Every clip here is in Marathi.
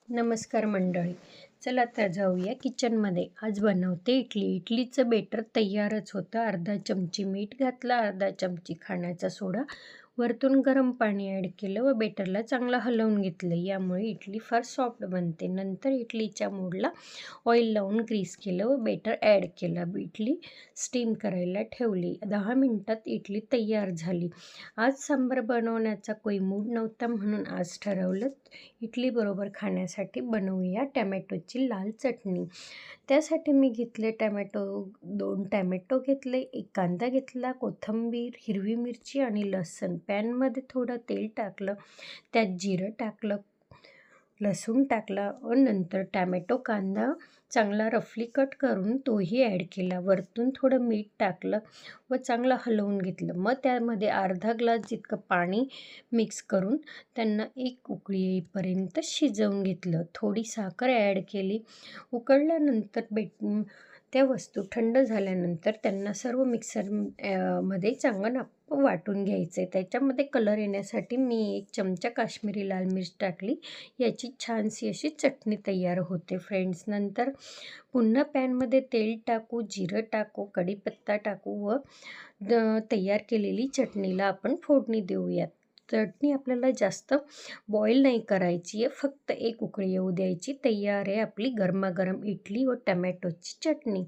नमस्कार मंडळी. चला आता जाऊया किचनमध्ये. आज बनवते इडली. इडलीचं बेटर तयारच होतं. अर्धा चमची मीठ घातला, अर्धा चमची खाण्याचा सोडा, वरतून गरम पाणी ॲड केलं व बेटरला चांगलं हलवून घेतलं. यामुळे इडली फार सॉफ्ट बनते. नंतर इडलीच्या मोडला ऑइल लावून ग्रीस केलं व बेटर ॲड केलं. इडली स्टीम करायला ठेवली. 10 मिनिटात इडली तयार झाली. आज सांबार बनवण्याचा काही मूड नव्हता म्हणून आज ठरवलं इडलीबरोबर खाण्यासाठी बनवूया टॅमॅटोची लाल चटणी. त्यासाठी मी घेतले टॅमॅटो, 2 टॅमॅटो घेतले, 1 कांदा घेतला, कोथिंबीर, हिरवी मिरची आणि लसूण. पॅनमध्ये थोडं तेल टाकलं, त्यात जिरं टाकलं, लसूण टाकला व नंतर टॅमॅटो कांदा चांगला रफली कट करून तोही ॲड केला. वरतून थोडं मीठ टाकलं व चांगलं हलवून घेतलं. मग त्यामध्ये अर्धा ग्लास जितकं पाणी मिक्स करून त्यांना एक उकळी येईपर्यंत शिजवून घेतलं. थोडी साखर ॲड केली. उकळल्यानंतर त्या वस्तू थंड झाल्यानंतर त्यांना सर्व मध्ये चांगलं वाटून घ्यायचं आहे. त्याच्यामध्ये कलर येण्यासाठी मी 1 चमचा काश्मीरी लाल मिर्च टाकली. याची छानशी अशी चटणी तयार होते फ्रेंड्स. नंतर पुन्हा पॅनमध्ये तेल टाकू, जिरं टाकू, कढीपत्ता टाकू व तयार केलेली चटणीला आपण फोडणी देऊयात. चटणी आपल्याला जास्त बॉईल नाही करायची आहे, फक्त 1 उकळी येऊ द्यायची. तयार आहे आपली गरमागरम इडली व टमॅटोची चटणी.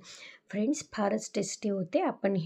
फ्रेंड्स फारच टेस्टी होते. आपण